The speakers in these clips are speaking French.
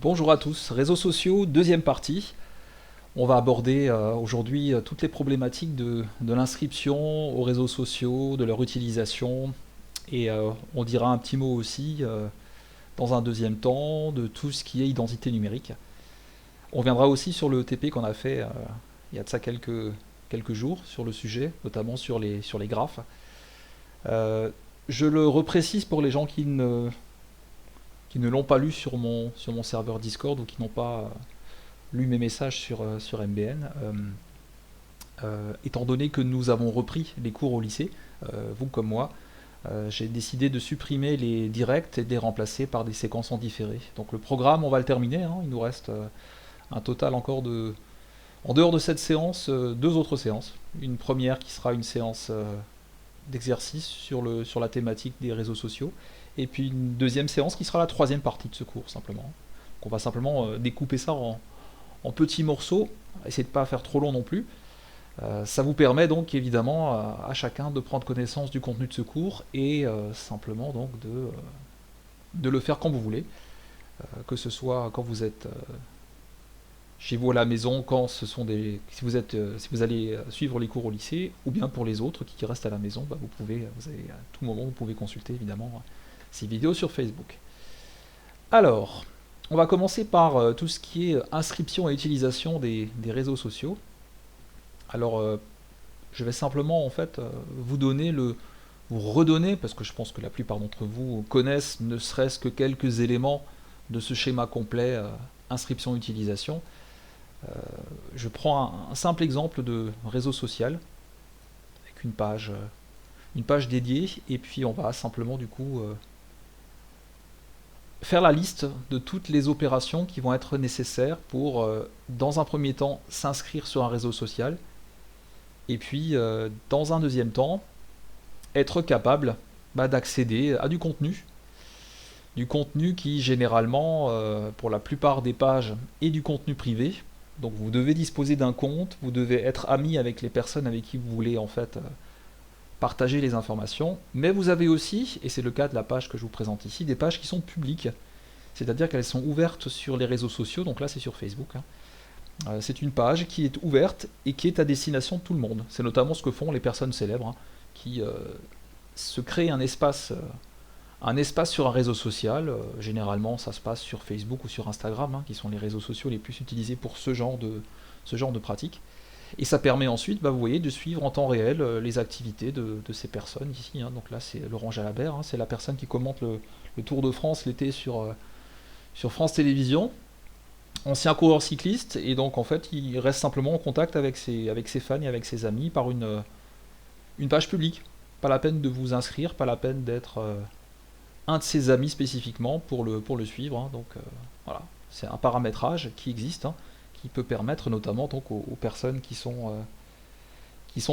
Bonjour à tous, réseaux sociaux, deuxième partie. On va aborder aujourd'hui toutes les problématiques de l'inscription aux réseaux sociaux, de leur utilisation, et on dira un petit mot aussi dans un deuxième temps de tout ce qui est identité numérique. On reviendra aussi sur le TP qu'on a fait il y a de ça quelques jours sur le sujet, notamment sur les graphes. Euh, je le reprécise pour les gens qui ne l'ont pas lu sur mon serveur Discord ou qui n'ont pas lu mes messages sur MBN. Étant donné que nous avons repris les cours au lycée, vous comme moi, j'ai décidé de supprimer les directs et de les remplacer par des séquences en différé. Donc le programme, on va le terminer, hein. Il nous reste un total encore de... En dehors de cette séance, deux autres séances. Une première qui sera une séance d'exercice sur la thématique des réseaux sociaux, et puis une deuxième séance qui sera la troisième partie de ce cours, simplement. Donc on va simplement découper ça en petits morceaux, essayer de ne pas faire trop long non plus. Ça vous permet donc évidemment à chacun de prendre connaissance du contenu de ce cours et simplement donc de le faire quand vous voulez, que ce soit quand vous êtes chez vous à la maison, quand ce sont si vous allez suivre les cours au lycée, ou bien pour les autres qui restent à la maison, bah, vous avez à tout moment vous pouvez consulter évidemment ces vidéos sur Facebook. Alors, on va commencer par tout ce qui est inscription et utilisation des réseaux sociaux. Alors, je vais simplement en fait vous redonner, parce que je pense que la plupart d'entre vous connaissent ne serait-ce que quelques éléments de ce schéma complet inscription-utilisation. Je prends un simple exemple de réseau social avec une page dédiée, et puis on va simplement du coup faire la liste de toutes les opérations qui vont être nécessaires pour, dans un premier temps, s'inscrire sur un réseau social, et puis, dans un deuxième temps, être capable d'accéder à du contenu qui, généralement, pour la plupart des pages, est du contenu privé. Donc vous devez disposer d'un compte, vous devez être ami avec les personnes avec qui vous voulez en fait partager les informations, mais vous avez aussi, et c'est le cas de la page que je vous présente ici, des pages qui sont publiques, c'est-à-dire qu'elles sont ouvertes sur les réseaux sociaux, donc là c'est sur Facebook, hein. C'est une page qui est ouverte et qui est à destination de tout le monde. C'est notamment ce que font les personnes célèbres, hein, qui se créent un espace sur un réseau social. Généralement, ça se passe sur Facebook ou sur Instagram, hein, qui sont les réseaux sociaux les plus utilisés pour ce genre de pratique. Et ça permet ensuite, vous voyez, de suivre en temps réel les activités de ces personnes ici, hein. Donc là, c'est Laurent Jalabert, hein, c'est la personne qui commente le Tour de France l'été sur France Télévisions, ancien coureur cycliste, et donc en fait il reste simplement en contact avec ses fans et avec ses amis par une page publique. Pas la peine de vous inscrire, pas la peine d'être un de ses amis spécifiquement pour le suivre, hein. Donc voilà, c'est un paramétrage qui existe, hein, qui peut permettre notamment donc aux personnes qui sont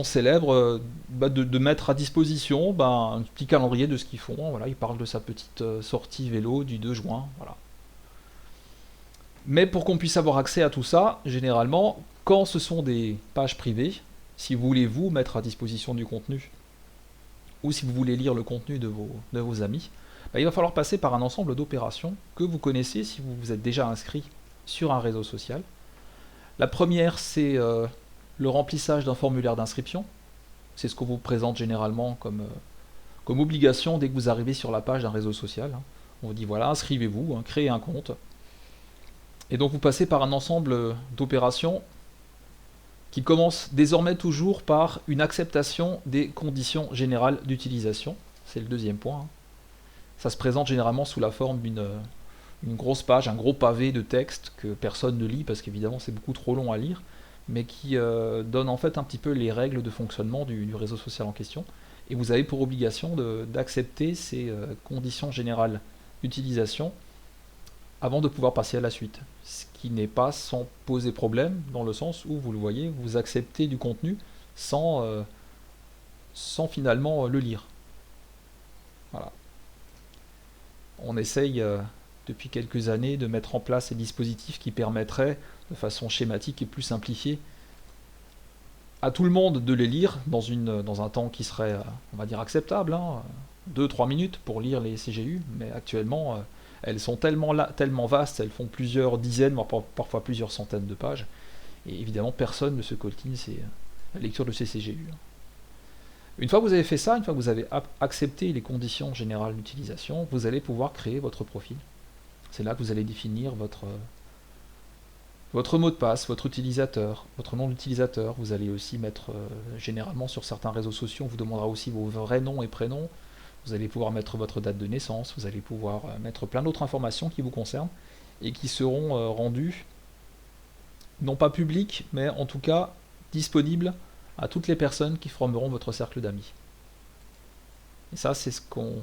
célèbres de mettre à disposition un petit calendrier de ce qu'ils font. Voilà, il parle de sa petite sortie vélo du 2 juin. Voilà. Mais pour qu'on puisse avoir accès à tout ça, généralement, quand ce sont des pages privées, si vous voulez vous mettre à disposition du contenu, ou si vous voulez lire le contenu de vos amis, il va falloir passer par un ensemble d'opérations que vous connaissez si vous vous êtes déjà inscrit sur un réseau social. La première, c'est le remplissage d'un formulaire d'inscription. C'est ce qu'on vous présente généralement comme obligation dès que vous arrivez sur la page d'un réseau social, hein. On vous dit voilà, inscrivez-vous, hein, créez un compte. Et donc vous passez par un ensemble d'opérations qui commencent désormais toujours par une acceptation des conditions générales d'utilisation. C'est le deuxième point, hein. Ça se présente généralement sous la forme d'une grosse page, un gros pavé de texte que personne ne lit parce qu'évidemment c'est beaucoup trop long à lire, mais qui donne en fait un petit peu les règles de fonctionnement du réseau social en question. Et vous avez pour obligation d'accepter ces conditions générales d'utilisation avant de pouvoir passer à la suite. Ce qui n'est pas sans poser problème, dans le sens où, vous le voyez, vous acceptez du contenu sans finalement le lire. Voilà. On essaye depuis quelques années de mettre en place ces dispositifs qui permettraient, de façon schématique et plus simplifiée, à tout le monde de les lire dans un temps qui serait, on va dire, acceptable, hein, 2-3 minutes pour lire les CGU, mais actuellement, elles sont tellement vastes, elles font plusieurs dizaines, voire parfois plusieurs centaines de pages. Et évidemment, personne ne se coltine la lecture de ces CGU. Une fois que vous avez fait ça, une fois que vous avez accepté les conditions générales d'utilisation, vous allez pouvoir créer votre profil. C'est là que vous allez définir votre mot de passe, votre utilisateur, votre nom d'utilisateur. Vous allez aussi mettre, généralement sur certains réseaux sociaux, on vous demandera aussi vos vrais noms et prénoms. Vous allez pouvoir mettre votre date de naissance, vous allez pouvoir mettre plein d'autres informations qui vous concernent et qui seront rendues, non pas publiques, mais en tout cas disponibles à toutes les personnes qui formeront votre cercle d'amis. Et ça, c'est ce qu'on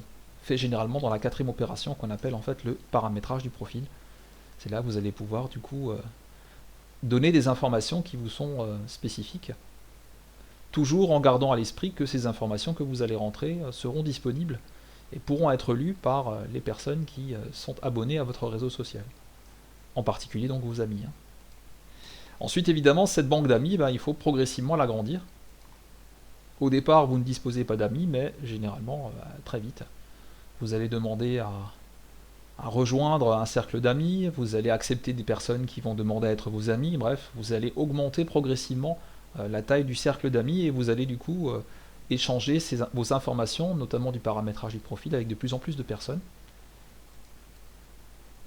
fait généralement dans la 4e opération qu'on appelle en fait le paramétrage du profil. C'est là que vous allez pouvoir du coup donner des informations qui vous sont spécifiques, toujours en gardant à l'esprit que ces informations que vous allez rentrer seront disponibles et pourront être lues par les personnes qui sont abonnées à votre réseau social, en particulier donc vos amis. Ensuite, évidemment, cette banque d'amis, il faut progressivement l'agrandir. Au départ, vous ne disposez pas d'amis, mais généralement, très vite, vous allez demander à rejoindre un cercle d'amis, vous allez accepter des personnes qui vont demander à être vos amis, bref, vous allez augmenter progressivement la taille du cercle d'amis et vous allez du coup échanger vos informations, notamment du paramétrage du profil, avec de plus en plus de personnes.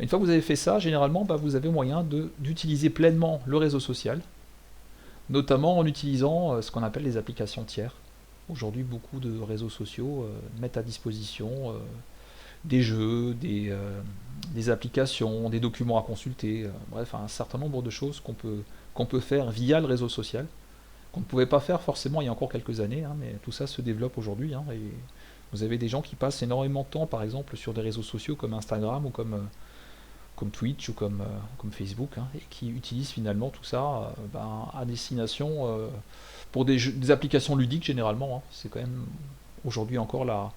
Une fois que vous avez fait ça, généralement, vous avez moyen d'utiliser pleinement le réseau social, notamment en utilisant ce qu'on appelle les applications tiers. Aujourd'hui, beaucoup de réseaux sociaux mettent à disposition des jeux, des applications, des documents à consulter, bref, un certain nombre de choses qu'on peut faire via le réseau social, qu'on ne pouvait pas faire forcément il y a encore quelques années, mais tout ça se développe aujourd'hui. Et vous avez des gens qui passent énormément de temps, par exemple, sur des réseaux sociaux comme Instagram ou comme Twitch ou comme Facebook, et qui utilisent finalement tout ça à destination pour des applications ludiques généralement. C'est quand même aujourd'hui encore la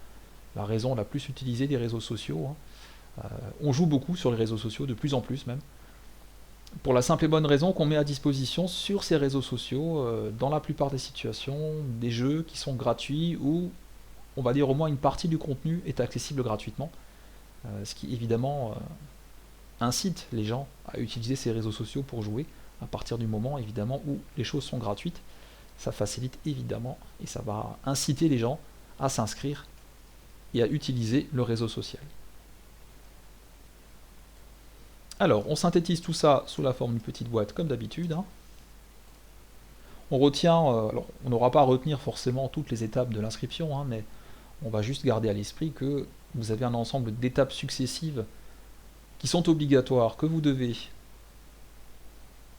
raison la plus utilisée des réseaux sociaux. On joue beaucoup sur les réseaux sociaux, de plus en plus même, pour la simple et bonne raison qu'on met à disposition sur ces réseaux sociaux, dans la plupart des situations, des jeux qui sont gratuits ou, on va dire, au moins une partie du contenu est accessible gratuitement, ce qui évidemment incite les gens à utiliser ces réseaux sociaux pour jouer, à partir du moment évidemment où les choses sont gratuites. Ça facilite évidemment et ça va inciter les gens à s'inscrire et à utiliser le réseau social. Alors, on synthétise tout ça sous la forme d'une petite boîte comme d'habitude. On retient, alors on n'aura pas à retenir forcément toutes les étapes de l'inscription, mais on va juste garder à l'esprit que vous avez un ensemble d'étapes successives qui sont obligatoires, que vous devez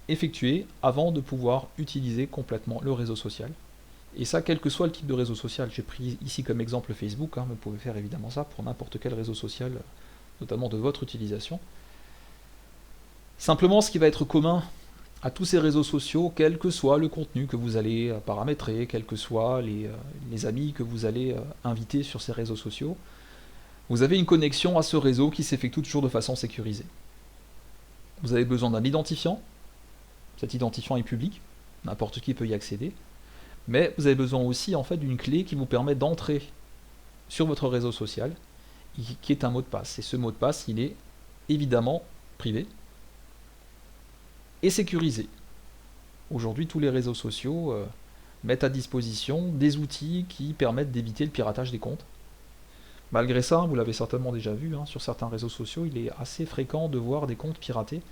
effectuer avant de pouvoir utiliser complètement le réseau social. Et ça, quel que soit le type de réseau social. J'ai pris ici comme exemple Facebook, vous pouvez faire évidemment ça pour n'importe quel réseau social, notamment de votre utilisation. Simplement, ce qui va être commun à tous ces réseaux sociaux, quel que soit le contenu que vous allez paramétrer, quels que soient les amis que vous allez inviter sur ces réseaux sociaux, vous avez une connexion à ce réseau qui s'effectue toujours de façon sécurisée. Vous avez besoin d'un identifiant, cet identifiant est public, n'importe qui peut y accéder, mais vous avez besoin aussi en fait d'une clé qui vous permet d'entrer sur votre réseau social, qui est un mot de passe. Et ce mot de passe, il est évidemment privé et sécurisé. Aujourd'hui, tous les réseaux sociaux mettent à disposition des outils qui permettent d'éviter le piratage des comptes. Malgré ça, vous l'avez certainement déjà vu, sur certains réseaux sociaux, il est assez fréquent de voir des comptes piratés.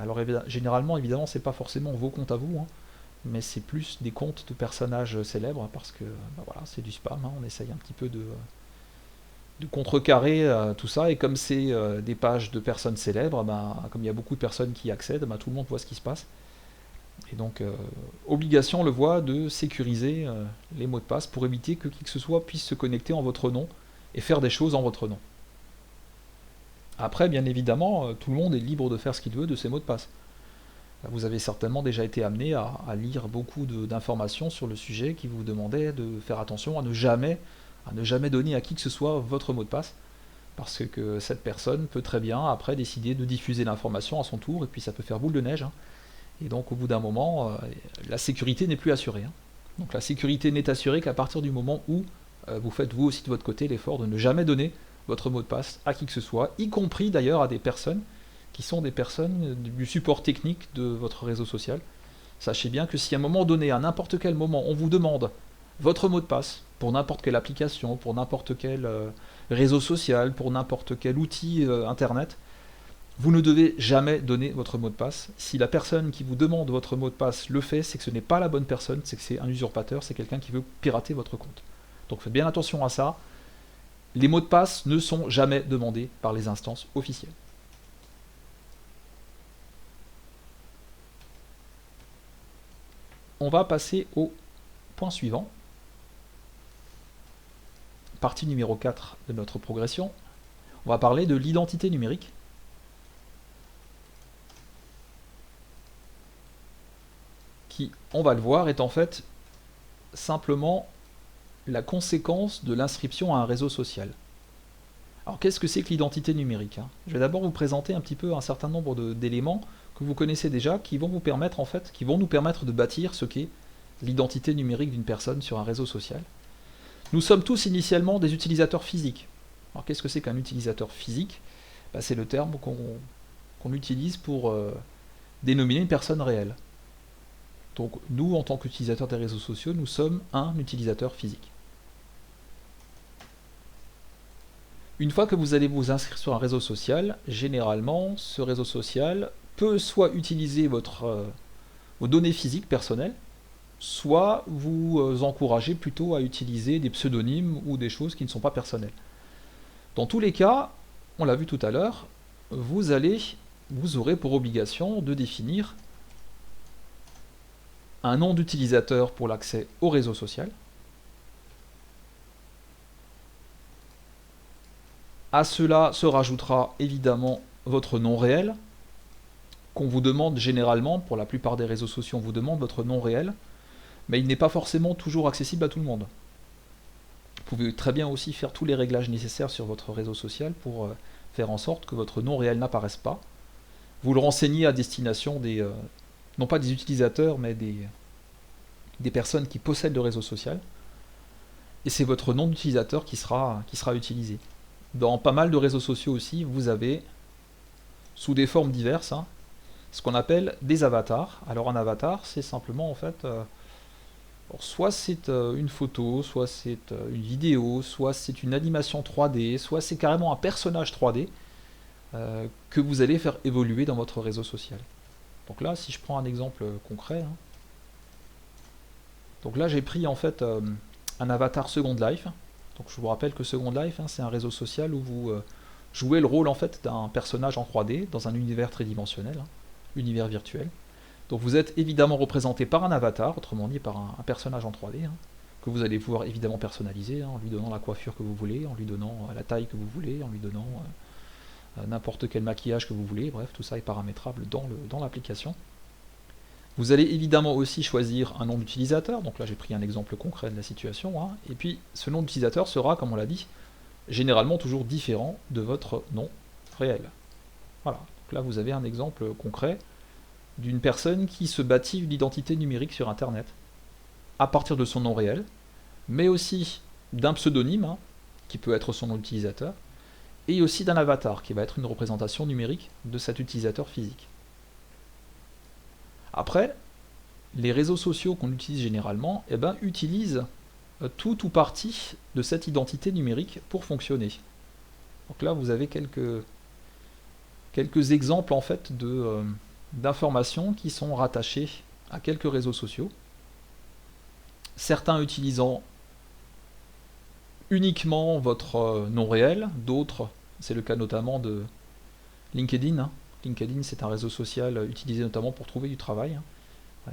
Alors généralement, évidemment, c'est pas forcément vos comptes à vous, mais c'est plus des comptes de personnages célèbres, parce que voilà, c'est du spam, on essaye un petit peu de contrecarrer tout ça, et comme c'est des pages de personnes célèbres, comme il y a beaucoup de personnes qui y accèdent, tout le monde voit ce qui se passe. Et donc, obligation, on le voit, de sécuriser les mots de passe pour éviter que qui que ce soit puisse se connecter en votre nom et faire des choses en votre nom. Après, bien évidemment, tout le monde est libre de faire ce qu'il veut de ces mots de passe. Vous avez certainement déjà été amené à lire beaucoup d'informations sur le sujet qui vous demandaient de faire attention à ne jamais donner à qui que ce soit votre mot de passe, parce que cette personne peut très bien après décider de diffuser l'information à son tour, et puis ça peut faire boule de neige, et donc au bout d'un moment, la sécurité n'est plus assurée. Donc la sécurité n'est assurée qu'à partir du moment où vous faites vous aussi de votre côté l'effort de ne jamais donner votre mot de passe à qui que ce soit, y compris d'ailleurs à des personnes qui sont des personnes du support technique de votre réseau social. Sachez bien que si à un moment donné, à n'importe quel moment, on vous demande votre mot de passe pour n'importe quelle application, pour n'importe quel réseau social, pour n'importe quel outil internet, vous ne devez jamais donner votre mot de passe. Si la personne qui vous demande votre mot de passe le fait, c'est que ce n'est pas la bonne personne, c'est que c'est un usurpateur, c'est quelqu'un qui veut pirater votre compte. Donc faites bien attention à ça. Les mots de passe ne sont jamais demandés par les instances officielles. On va passer au point suivant. Partie numéro 4 de notre progression. On va parler de l'identité numérique. Qui, on va le voir, est en fait simplement la conséquence de l'inscription à un réseau social. Alors qu'est-ce que c'est que l'identité numérique? Je vais d'abord vous présenter un petit peu un certain nombre d'éléments que vous connaissez déjà, qui vont vous permettre qui vont nous permettre de bâtir ce qu'est l'identité numérique d'une personne sur un réseau social. Nous sommes tous initialement des utilisateurs physiques. Alors qu'est-ce que c'est qu'un utilisateur physique? C'est le terme qu'on utilise pour dénominer une personne réelle. Donc nous, en tant qu'utilisateurs des réseaux sociaux, nous sommes un utilisateur physique. Une fois que vous allez vous inscrire sur un réseau social, généralement, ce réseau social peut soit utiliser vos données physiques personnelles, soit vous encourager plutôt à utiliser des pseudonymes ou des choses qui ne sont pas personnelles. Dans tous les cas, on l'a vu tout à l'heure, vous aurez pour obligation de définir un nom d'utilisateur pour l'accès au réseau social. À cela se rajoutera évidemment votre nom réel, qu'on vous demande généralement, pour la plupart des réseaux sociaux, on vous demande votre nom réel, mais il n'est pas forcément toujours accessible à tout le monde. Vous pouvez très bien aussi faire tous les réglages nécessaires sur votre réseau social pour faire en sorte que votre nom réel n'apparaisse pas. Vous le renseignez à destination non pas des utilisateurs, mais des personnes qui possèdent le réseau social. Et c'est votre nom d'utilisateur qui sera utilisé. Dans pas mal de réseaux sociaux aussi, vous avez, sous des formes diverses, ce qu'on appelle des avatars. Alors un avatar, c'est simplement en fait, soit c'est une photo, soit c'est une vidéo, soit c'est une animation 3D, soit c'est carrément un personnage 3D que vous allez faire évoluer dans votre réseau social. Donc là, si je prends un exemple concret, donc là j'ai pris en fait un avatar Second Life. Donc je vous rappelle que Second Life, c'est un réseau social où vous jouez le rôle en fait d'un personnage en 3D dans un univers tridimensionnel, univers virtuel. Donc vous êtes évidemment représenté par un avatar, autrement dit par un personnage en 3D, que vous allez pouvoir évidemment personnaliser, en lui donnant la coiffure que vous voulez, en lui donnant la taille que vous voulez, en lui donnant n'importe quel maquillage que vous voulez, bref, tout ça est paramétrable dans l'application. Vous allez évidemment aussi choisir un nom d'utilisateur, donc là j'ai pris un exemple concret de la situation, et puis ce nom d'utilisateur sera, comme on l'a dit, généralement toujours différent de votre nom réel. Voilà, donc là vous avez un exemple concret d'une personne qui se bâtit une identité numérique sur Internet, à partir de son nom réel, mais aussi d'un pseudonyme, qui peut être son nom d'utilisateur, et aussi d'un avatar, qui va être une représentation numérique de cet utilisateur physique. Après, les réseaux sociaux qu'on utilise généralement utilisent tout ou partie de cette identité numérique pour fonctionner. Donc là, vous avez quelques exemples en fait d'informations qui sont rattachées à quelques réseaux sociaux. Certains utilisant uniquement votre nom réel, d'autres, c'est le cas notamment de LinkedIn. LinkedIn, c'est un réseau social utilisé notamment pour trouver du travail,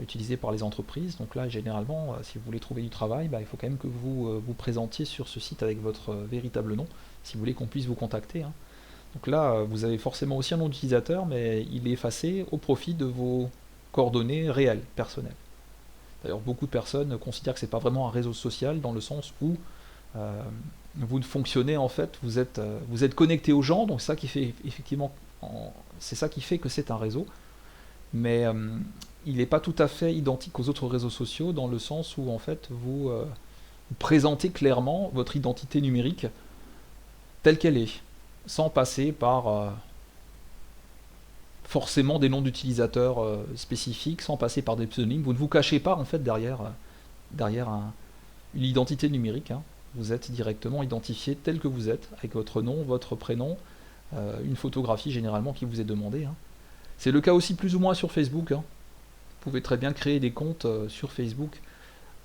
utilisé par les entreprises. Donc là, généralement, si vous voulez trouver du travail, il faut quand même que vous vous présentiez sur ce site avec votre véritable nom, si vous voulez qu'on puisse vous contacter. Donc là, vous avez forcément aussi un nom d'utilisateur, mais il est effacé au profit de vos coordonnées réelles, personnelles. D'ailleurs, beaucoup de personnes considèrent que ce n'est pas vraiment un réseau social, dans le sens où vous fonctionnez en fait, vous êtes connecté aux gens, donc ça qui fait effectivement, c'est ça qui fait que c'est un réseau, mais il n'est pas tout à fait identique aux autres réseaux sociaux, dans le sens où en fait vous présentez clairement votre identité numérique telle qu'elle est, sans passer par forcément des noms d'utilisateurs spécifiques, sans passer par des pseudonymes. Vous ne vous cachez pas en fait derrière une identité numérique, hein. Vous êtes directement identifié tel que vous êtes, avec votre nom, votre prénom, une photographie généralement qui vous est demandée, hein. C'est le cas aussi plus ou moins sur Facebook, hein. Vous pouvez très bien créer des comptes sur Facebook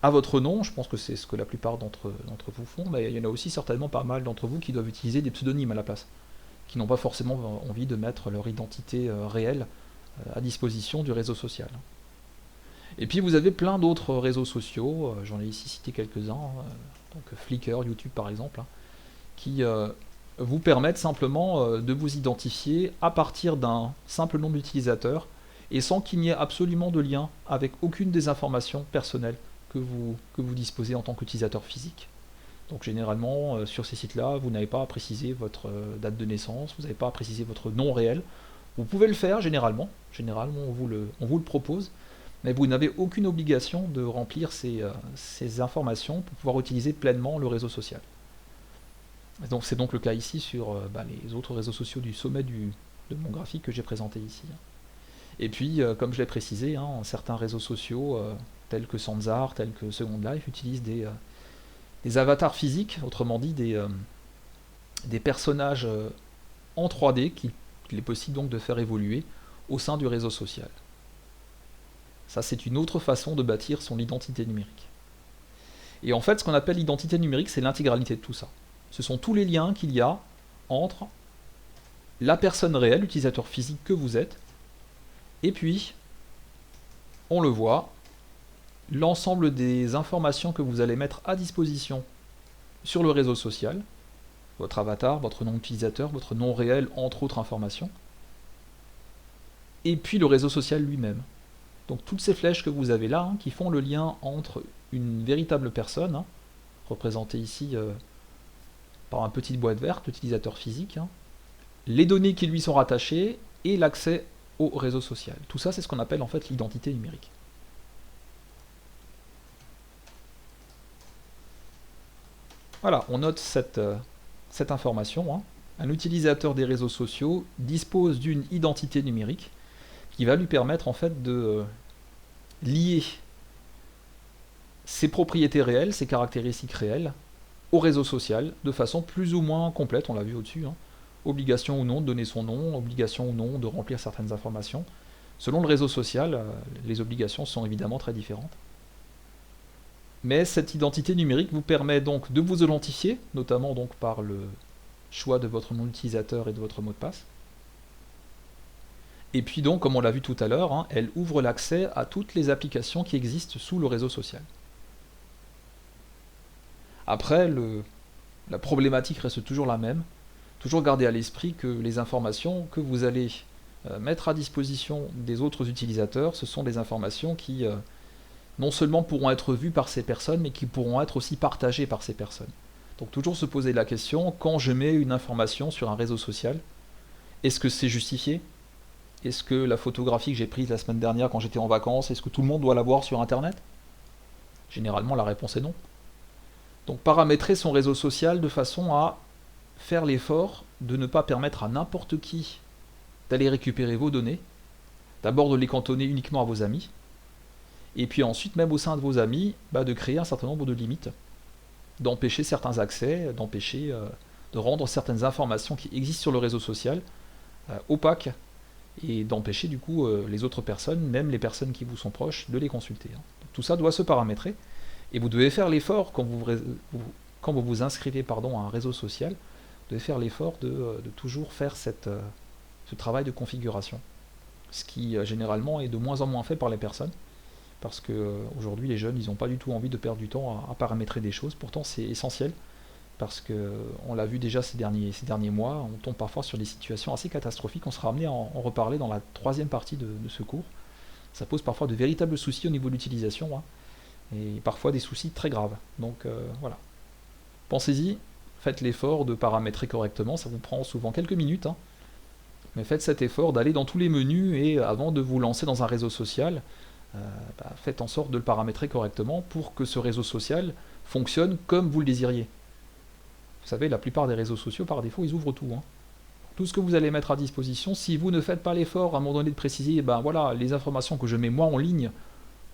à votre nom. Je pense que c'est ce que la plupart d'entre vous font, mais il y en a aussi certainement pas mal d'entre vous qui doivent utiliser des pseudonymes à la place, qui n'ont pas forcément envie de mettre leur identité réelle à disposition du réseau social. Et puis vous avez plein d'autres réseaux sociaux, j'en ai ici cité quelques-uns, donc Flickr, YouTube par exemple, hein, qui vous permettent simplement de vous identifier à partir d'un simple nom d'utilisateur et sans qu'il n'y ait absolument de lien avec aucune des informations personnelles que vous disposez en tant qu'utilisateur physique. Donc généralement, sur ces sites-là, vous n'avez pas à préciser votre date de naissance, vous n'avez pas à préciser votre nom réel. Vous pouvez le faire généralement on vous le propose, mais vous n'avez aucune obligation de remplir ces informations pour pouvoir utiliser pleinement le réseau social. Donc c'est donc le cas ici sur les autres réseaux sociaux du sommet de mon graphique que j'ai présenté ici. Et puis, comme je l'ai précisé, hein, certains réseaux sociaux tels que Sansar, tels que Second Life utilisent des avatars physiques, autrement dit des personnages en 3D qu'il est possible donc de faire évoluer au sein du réseau social. Ça, c'est une autre façon de bâtir son identité numérique. Et en fait, ce qu'on appelle l'identité numérique, c'est l'intégralité de tout ça. Ce sont tous les liens qu'il y a entre la personne réelle, l'utilisateur physique que vous êtes, et puis, on le voit, l'ensemble des informations que vous allez mettre à disposition sur le réseau social, votre avatar, votre nom d'utilisateur, votre nom réel, entre autres informations, et puis le réseau social lui-même. Donc toutes ces flèches que vous avez là, hein, qui font le lien entre une véritable personne, hein, représentée ici par une petite boîte verte, l'utilisateur physique, hein, les données qui lui sont rattachées et l'accès au réseau social. Tout ça, c'est ce qu'on appelle en fait l'identité numérique. Voilà, on note cette information, hein. Un utilisateur des réseaux sociaux dispose d'une identité numérique qui va lui permettre en fait de lier ses propriétés réelles, ses caractéristiques réelles au réseau social de façon plus ou moins complète, on l'a vu au-dessus, hein. Obligation ou non de donner son nom, obligation ou non de remplir certaines informations. Selon le réseau social, les obligations sont évidemment très différentes. Mais cette identité numérique vous permet donc de vous identifier, notamment donc par le choix de votre nom d'utilisateur et de votre mot de passe. Et puis donc, comme on l'a vu tout à l'heure, hein, elle ouvre l'accès à toutes les applications qui existent sous le réseau social. Après, la problématique reste toujours la même. Toujours garder à l'esprit que les informations que vous allez mettre à disposition des autres utilisateurs, ce sont des informations qui non seulement pourront être vues par ces personnes, mais qui pourront être aussi partagées par ces personnes. Donc toujours se poser la question, quand je mets une information sur un réseau social, est-ce que c'est justifié? Est-ce que la photographie que j'ai prise la semaine dernière quand j'étais en vacances, est-ce que tout le monde doit la voir sur Internet? Généralement, la réponse est non. Donc paramétrer son réseau social de façon à faire l'effort de ne pas permettre à n'importe qui d'aller récupérer vos données, d'abord de les cantonner uniquement à vos amis, et puis ensuite, même au sein de vos amis, de créer un certain nombre de limites, d'empêcher certains accès, d'empêcher de rendre certaines informations qui existent sur le réseau social opaques, et d'empêcher du coup les autres personnes, même les personnes qui vous sont proches, de les consulter. Donc, tout ça doit se paramétrer, et vous devez faire l'effort quand vous vous inscrivez à un réseau social, vous devez faire l'effort de toujours faire ce travail de configuration, ce qui généralement est de moins en moins fait par les personnes, parce que aujourd'hui les jeunes ils n'ont pas du tout envie de perdre du temps à paramétrer des choses, pourtant c'est essentiel, parce qu'on l'a vu déjà ces derniers mois, on tombe parfois sur des situations assez catastrophiques, on sera amené à en reparler dans la troisième partie de ce cours. Ça pose parfois de véritables soucis au niveau de l'utilisation, hein, et parfois des soucis très graves, donc voilà. Pensez-y, faites l'effort de paramétrer correctement, ça vous prend souvent quelques minutes, hein, mais faites cet effort d'aller dans tous les menus, et avant de vous lancer dans un réseau social, faites en sorte de le paramétrer correctement pour que ce réseau social fonctionne comme vous le désiriez. Vous savez, la plupart des réseaux sociaux, par défaut, ils ouvrent tout, hein. Tout ce que vous allez mettre à disposition, si vous ne faites pas l'effort à un moment donné de préciser, ben voilà, les informations que je mets moi en ligne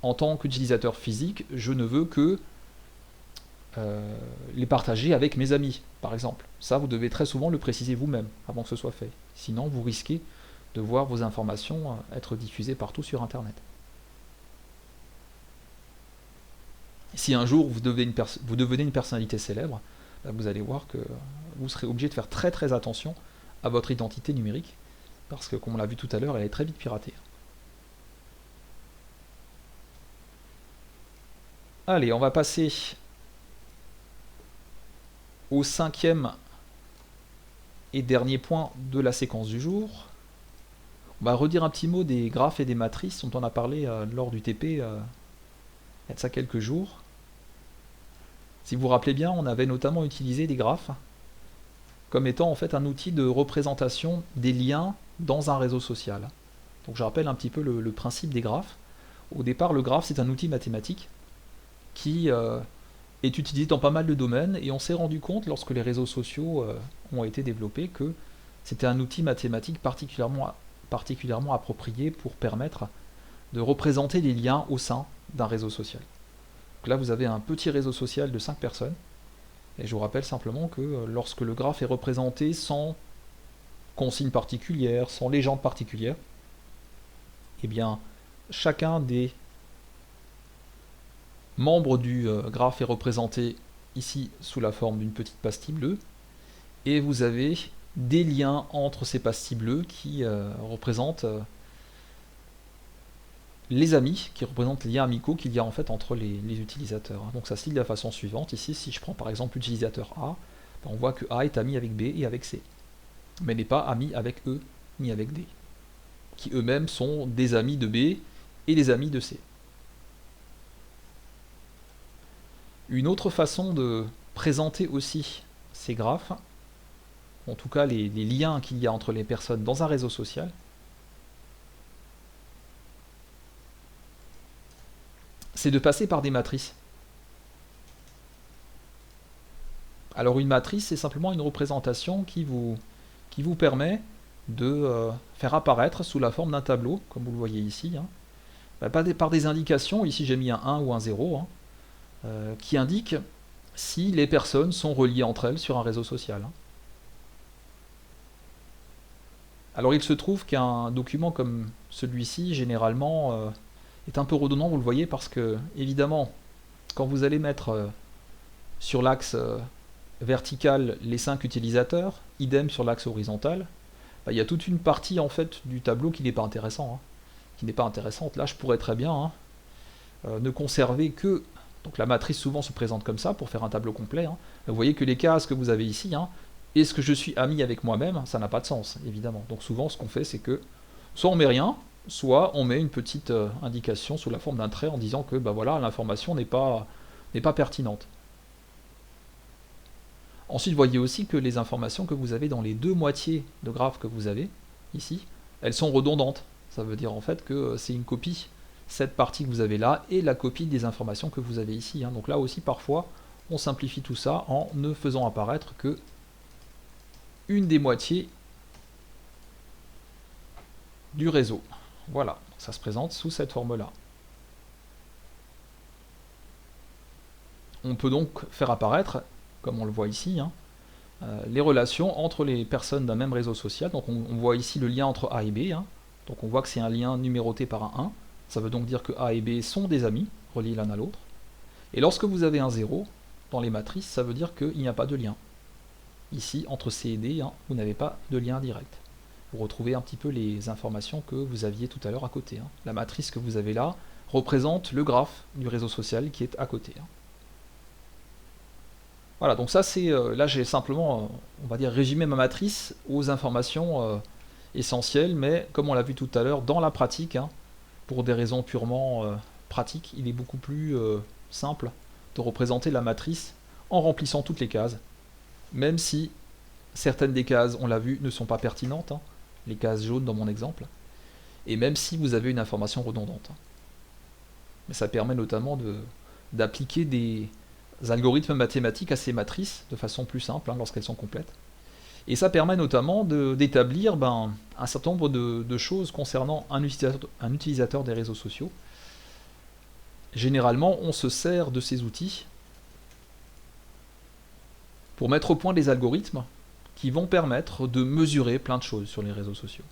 en tant qu'utilisateur physique, je ne veux que les partager avec mes amis, par exemple. Ça, vous devez très souvent le préciser vous-même avant que ce soit fait. Sinon, vous risquez de voir vos informations être diffusées partout sur Internet. Si un jour vous devenez une personnalité célèbre, ben vous allez voir que vous serez obligé de faire très très attention à votre identité numérique, parce que comme on l'a vu tout à l'heure, elle est très vite piratée. Allez, on va passer au cinquième et dernier point de la séquence du jour. On va redire un petit mot des graphes et des matrices dont on a parlé lors du TP il y a de ça quelques jours. Si vous vous rappelez bien, on avait notamment utilisé des graphes comme étant en fait un outil de représentation des liens dans un réseau social. Donc je rappelle un petit peu le principe des graphes. Au départ, le graphe, c'est un outil mathématique qui est utilisé dans pas mal de domaines, et on s'est rendu compte, lorsque les réseaux sociaux ont été développés, que c'était un outil mathématique particulièrement approprié pour permettre de représenter les liens au sein d'un réseau social. Donc là, vous avez un petit réseau social de 5 personnes, et je vous rappelle simplement que lorsque le graphe est représenté sans consigne particulière, sans légende particulière, eh bien, chacun des membres du graphe est représenté ici sous la forme d'une petite pastille bleue, et vous avez des liens entre ces pastilles bleues qui représentent les amis, qui représentent les liens amicaux qu'il y a en fait entre les utilisateurs. Donc ça se lit de la façon suivante. Ici, si je prends par exemple l'utilisateur A, on voit que A est ami avec B et avec C, mais n'est pas ami avec E ni avec D, qui eux-mêmes sont des amis de B et des amis de C. Une autre façon de présenter aussi ces graphes, en tout cas les liens qu'il y a entre les personnes dans un réseau social, c'est de passer par des matrices. Alors une matrice, c'est simplement une représentation qui vous permet de faire apparaître sous la forme d'un tableau, comme vous le voyez ici, hein, par des indications, ici j'ai mis un 1 ou un 0, hein, qui indiquent si les personnes sont reliées entre elles sur un réseau social. Hein. Alors il se trouve qu'un document comme celui-ci, généralement, est un peu redondant, vous le voyez, parce que, évidemment, quand vous allez mettre sur l'axe vertical les 5 utilisateurs, idem sur l'axe horizontal, il y a toute une partie en fait du tableau qui n'est pas intéressant, hein, qui n'est pas intéressante. Là, je pourrais très bien ne conserver que... Donc la matrice souvent se présente comme ça pour faire un tableau complet. Hein. Vous voyez que les cases que vous avez ici, hein, est-ce que je suis ami avec moi-même, ça n'a pas de sens, évidemment. Donc souvent, ce qu'on fait, c'est que soit on met rien, soit on met une petite indication sous la forme d'un trait en disant que bah voilà, l'information n'est pas pertinente. Ensuite, vous voyez aussi que les informations que vous avez dans les deux moitiés de graphe que vous avez ici, elles sont redondantes. Ça veut dire en fait que c'est une copie, cette partie que vous avez là, et la copie des informations que vous avez ici. Hein. Donc là aussi, parfois, on simplifie tout ça en ne faisant apparaître que une des moitiés du réseau. Voilà, ça se présente sous cette forme-là. On peut donc faire apparaître, comme on le voit ici, hein, les relations entre les personnes d'un même réseau social. Donc on voit ici le lien entre A et B. Hein. Donc on voit que c'est un lien numéroté par un 1. Ça veut donc dire que A et B sont des amis, reliés l'un à l'autre. Et lorsque vous avez un 0 dans les matrices, ça veut dire qu'il n'y a pas de lien. Ici, entre C et D, hein, vous n'avez pas de lien direct. Vous retrouvez un petit peu les informations que vous aviez tout à l'heure à côté. Hein. La matrice que vous avez là représente le graphe du réseau social qui est à côté. Hein. Voilà, donc ça c'est, là j'ai simplement, on va dire, résumé ma matrice aux informations essentielles, mais comme on l'a vu tout à l'heure, dans la pratique, hein, pour des raisons purement pratiques, il est beaucoup plus simple de représenter la matrice en remplissant toutes les cases, même si certaines des cases, on l'a vu, ne sont pas pertinentes, hein, les cases jaunes dans mon exemple, et même si vous avez une information redondante. Mais ça permet notamment d'appliquer des algorithmes mathématiques à ces matrices de façon plus simple lorsqu'elles sont complètes. Et ça permet notamment d'établir un certain nombre de choses concernant un utilisateur des réseaux sociaux. Généralement, on se sert de ces outils pour mettre au point des algorithmes qui vont permettre de mesurer plein de choses sur les réseaux sociaux.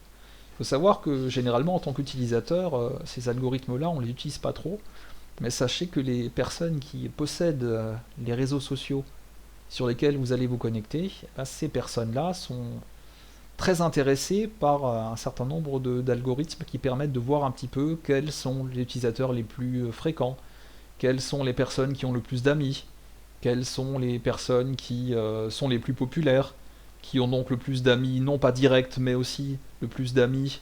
Il faut savoir que généralement, en tant qu'utilisateur, ces algorithmes-là, on ne les utilise pas trop, mais sachez que les personnes qui possèdent les réseaux sociaux sur lesquels vous allez vous connecter, ces personnes-là sont très intéressées par un certain nombre d'algorithmes qui permettent de voir un petit peu quels sont les utilisateurs les plus fréquents, quelles sont les personnes qui ont le plus d'amis, quelles sont les personnes qui sont les plus populaires, qui ont donc le plus d'amis, non pas directs, mais aussi le plus d'amis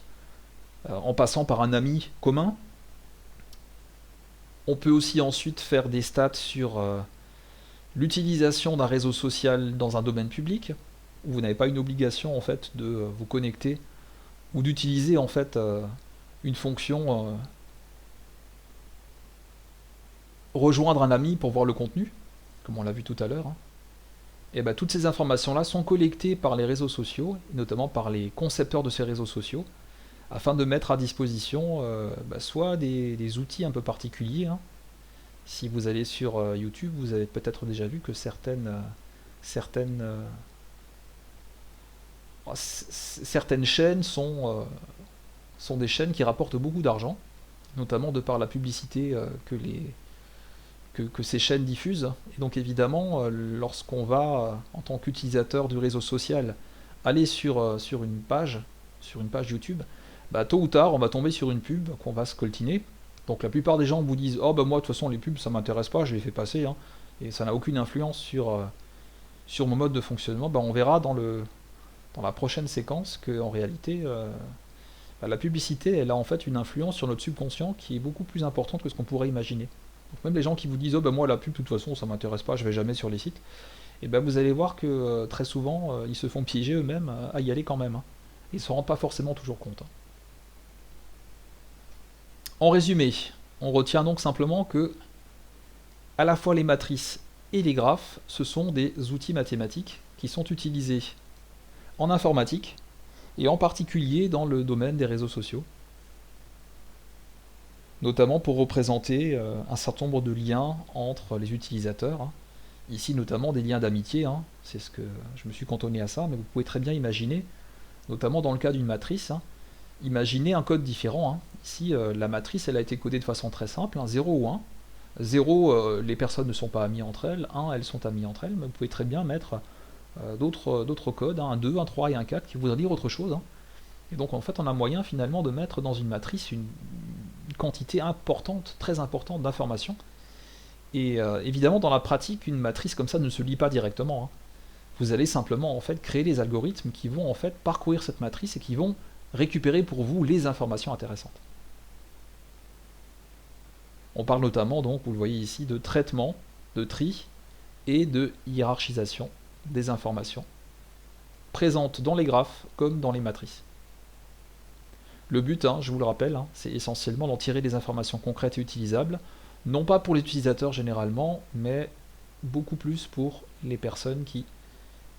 en passant par un ami commun. On peut aussi ensuite faire des stats sur l'utilisation d'un réseau social dans un domaine public, où vous n'avez pas une obligation en fait de vous connecter ou d'utiliser en fait une fonction rejoindre un ami pour voir le contenu, comme on l'a vu tout à l'heure. Et toutes ces informations-là sont collectées par les réseaux sociaux, et notamment par les concepteurs de ces réseaux sociaux, afin de mettre à disposition soit des outils un peu particuliers. Si vous allez sur YouTube, vous avez peut-être déjà vu que certaines chaînes sont des chaînes qui rapportent beaucoup d'argent, notamment de par la publicité que ces chaînes diffusent. Et donc évidemment, lorsqu'on va, en tant qu'utilisateur du réseau social, aller sur une page YouTube, tôt ou tard, on va tomber sur une pub qu'on va scoltiner. Donc la plupart des gens vous disent « Oh moi de toute façon les pubs ça m'intéresse pas, je les fais passer, et ça n'a aucune influence sur mon mode de fonctionnement ». On verra dans la prochaine séquence qu'en réalité, la publicité elle a en fait une influence sur notre subconscient qui est beaucoup plus importante que ce qu'on pourrait imaginer. Donc même les gens qui vous disent « Oh moi la pub de toute façon ça m'intéresse pas, je vais jamais sur les sites », et vous allez voir que très souvent ils se font piéger eux-mêmes à y aller quand même. Ils ne s'en rendent pas forcément toujours compte. En résumé, on retient donc simplement que à la fois les matrices et les graphes, ce sont des outils mathématiques qui sont utilisés en informatique et en particulier dans le domaine des réseaux sociaux, notamment pour représenter un certain nombre de liens entre les utilisateurs. Ici notamment des liens d'amitié, c'est ce que je me suis cantonné à ça, mais vous pouvez très bien imaginer, notamment dans le cas d'une matrice, imaginez un code différent. Ici, la matrice, elle a été codée de façon très simple, 0 ou 1. 0, les personnes ne sont pas amies entre elles, 1, elles sont amies entre elles, mais vous pouvez très bien mettre d'autres codes, un 2, un 3 et un 4, qui voudraient dire autre chose. Et donc en fait, on a moyen finalement de mettre dans une matrice une quantité importante, très importante d'informations. Et évidemment, dans la pratique, une matrice comme ça ne se lit pas directement. Vous allez simplement en fait créer des algorithmes qui vont en fait parcourir cette matrice et qui vont récupérer pour vous les informations intéressantes. On parle notamment, donc, vous le voyez ici, de traitement, de tri et de hiérarchisation des informations présentes dans les graphes comme dans les matrices. Le but, je vous le rappelle, c'est essentiellement d'en tirer des informations concrètes et utilisables, non pas pour l'utilisateur généralement, mais beaucoup plus pour les personnes qui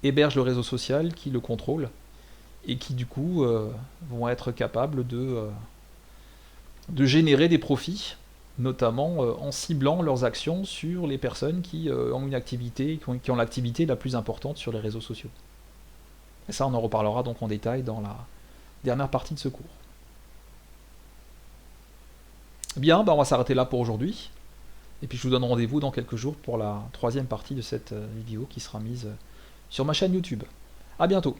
hébergent le réseau social, qui le contrôlent, et qui du coup vont être capables de générer des profits, notamment en ciblant leurs actions sur les personnes qui ont une activité, qui ont l'activité la plus importante sur les réseaux sociaux. Et ça, on en reparlera donc en détail dans la dernière partie de ce cours. Bien, on va s'arrêter là pour aujourd'hui. Et puis je vous donne rendez-vous dans quelques jours pour la troisième partie de cette vidéo qui sera mise sur ma chaîne YouTube. A bientôt.